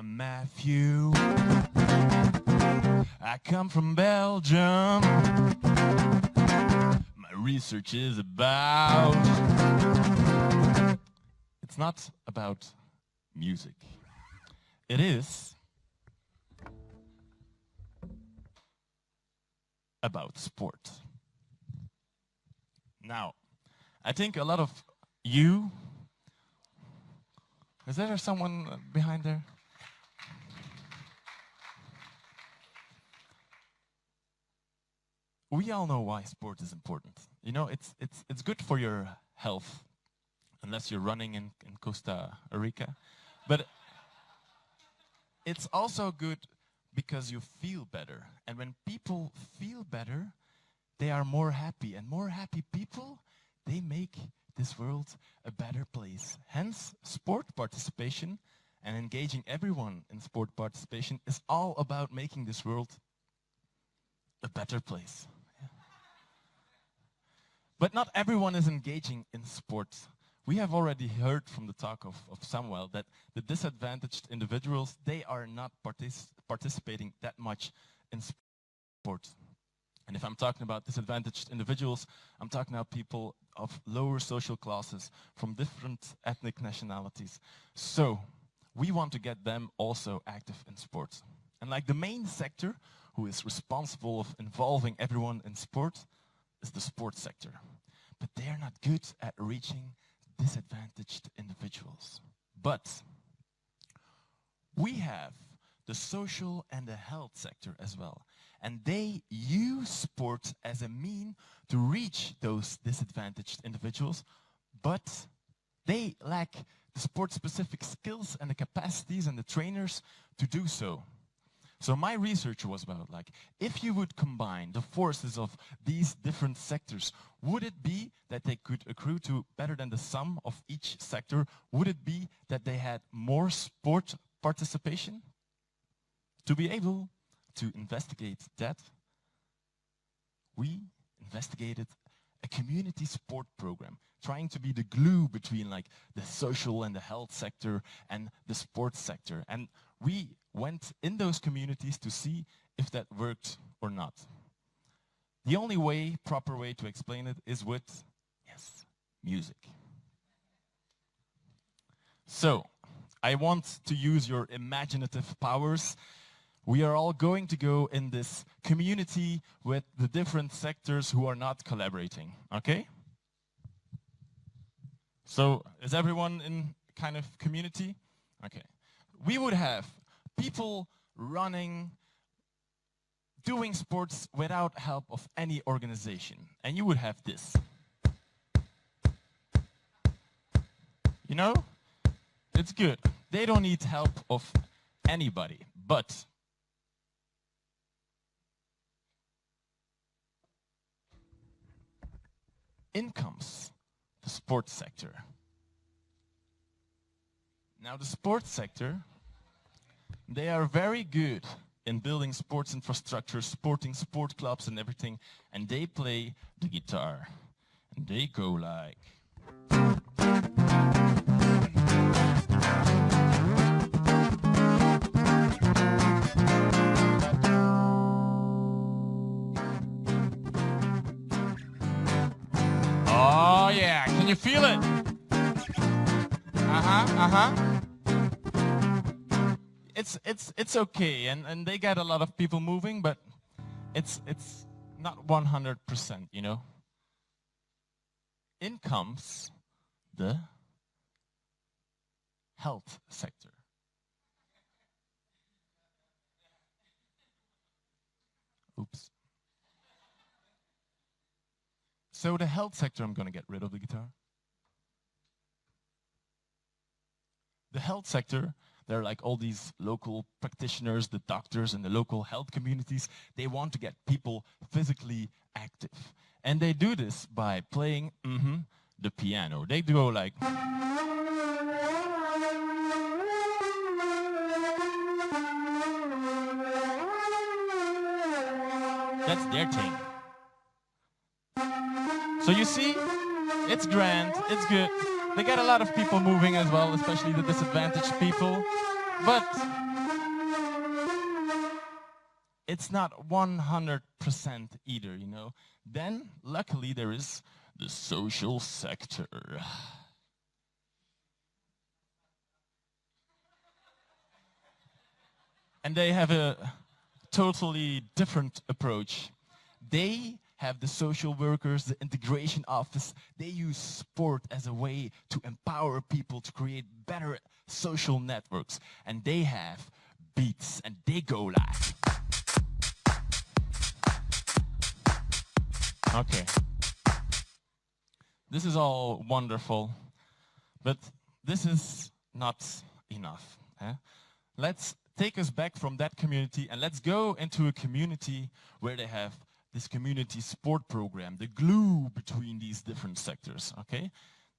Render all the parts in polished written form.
I'm Mathieu. I come from Belgium. My research is about... It's not about music. It is about sport. Now, I think a lot of you... Is there someone behind there? We all know why sport is important. You know, it's good for your health, unless you're running in Costa Rica. But it's also good because you feel better. And when people feel better, they are more happy. And more happy people, they make this world a better place. Hence, sport participation and engaging everyone in sport participation is all about making this world a better place. Yeah. But not everyone is engaging in sports. We have already heard from the talk of Samuel that the disadvantaged individuals, they are not participating that much in sport. And if I'm talking about disadvantaged individuals, I'm talking about people of lower social classes from different ethnic nationalities. So we want to get them also active in sports. And like the main sector who is responsible of involving everyone in sport is the sports sector. But they are not good at reaching disadvantaged individuals. But we have the social and the health sector as well. And they use sport as a mean to reach those disadvantaged individuals, but they lack the sport-specific skills and the capacities and the trainers to do so. So my research was about, like, if you would combine the forces of these different sectors, would it be that they could accrue to better than the sum of each sector? Would it be that they had more sport participation? To be able to investigate that, we investigated a community sport program, trying to be the glue between like the social and the health sector and the sports sector. And we went in those communities to see if that worked or not. The only way, proper way to explain it is with, yes, music. So, I want to use your imaginative powers. We are all going to go in this community with the different sectors who are not collaborating, okay? So, is everyone in kind of community? Okay. We would have people running, doing sports without help of any organization. And you would have this. You know? It's good. They don't need help of anybody, but in comes the sports sector. Now the sports sector, they are very good in building sports infrastructure, sporting sport clubs and everything, and they play the guitar. And they go like... Oh yeah, can you feel it? It's okay, and they get a lot of people moving, but it's not 100%, you know. In comes the health sector. Oops. So the health sector, I'm going to get rid of the guitar. The health sector, they're like all these local practitioners, the doctors and the local health communities. They want to get people physically active. And they do this by playing the piano. They do like... That's their thing. So you see, it's grand, it's good. They get a lot of people moving as well, especially the disadvantaged people. But it's not 100% either, you know. Then, luckily, there is the social sector. And they have a totally different approach. They have the social workers, the integration office. They use sport as a way to empower people to create better social networks. And they have beats and they go like. Okay. This is all wonderful, but this is not enough. Let's take us back from that community and let's go into a community where they have this community sport program, the glue between these different sectors, okay?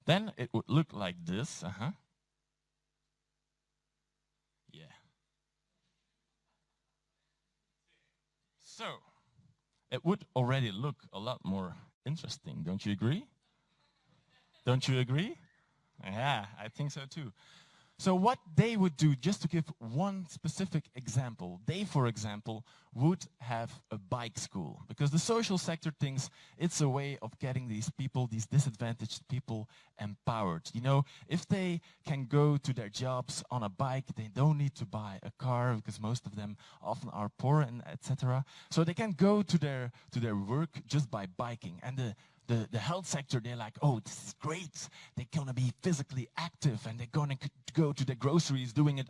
Then it would look like this, Yeah. So, it would already look a lot more interesting, don't you agree? Don't you agree? Yeah, I think so too. So what they would do, just to give one specific example, they, for example, would have a bike school. Because the social sector thinks it's a way of getting these people, these disadvantaged people, empowered. You know, if they can go to their jobs on a bike, they don't need to buy a car, because most of them often are poor, and etc. So they can go to their work just by biking. And the health sector, they're like, oh, this is great. They're going to be physically active and they're going to go to the groceries doing it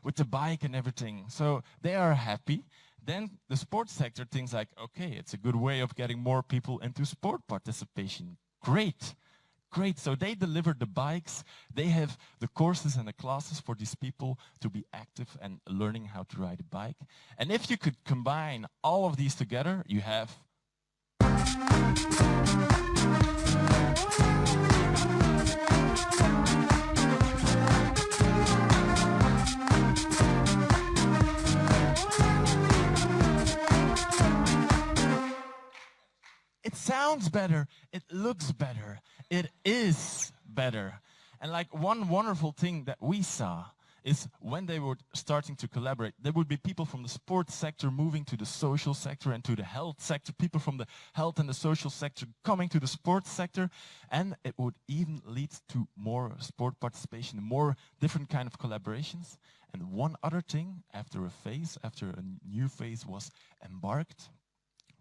with the bike and everything. So they are happy. Then the sports sector thinks like, okay, it's a good way of getting more people into sport participation. Great. Great. So they deliver the bikes. They have the courses and the classes for these people to be active and learning how to ride a bike. And if you could combine all of these together, you have it sounds better, it looks better, it is better. And like one wonderful thing that we saw is when they were starting to collaborate, there would be people from the sports sector moving to the social sector and to the health sector, people from the health and the social sector coming to the sports sector, and it would even lead to more sport participation, more different kind of collaborations. And one other thing, after a new phase was embarked,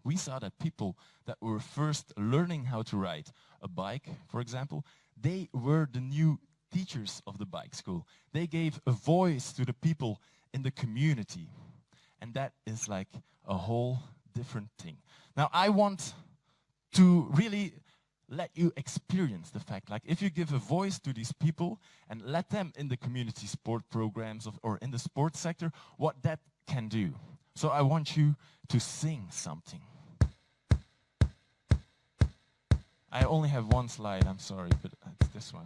we saw that people that were first learning how to ride a bike, for example, they were the new teachers of the bike school. They gave a voice to the people in the community. And that is like a whole different thing. Now I want to really let you experience the fact, like if you give a voice to these people and let them in the community sport programs or in the sports sector, what that can do. So I want you to sing something. I only have one slide, I'm sorry, but it's this one.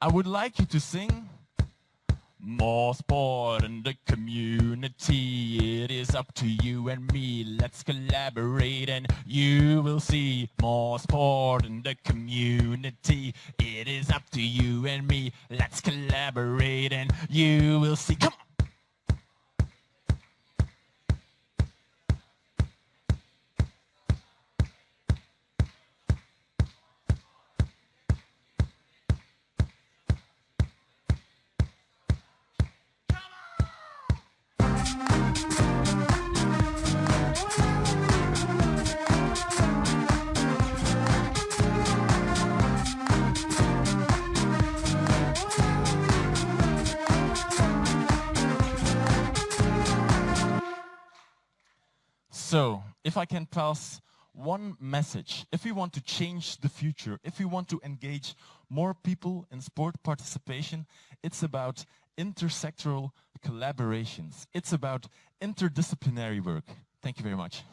I would like you to sing more sport in the community. It is up to you and me. Let's collaborate and you will see more sport in the community. It is up to you and me. Let's collaborate and you will see. Come on. So, if I can pass one message, if we want to change the future, if we want to engage more people in sport participation, it's about intersectoral collaborations. It's about interdisciplinary work. Thank you very much.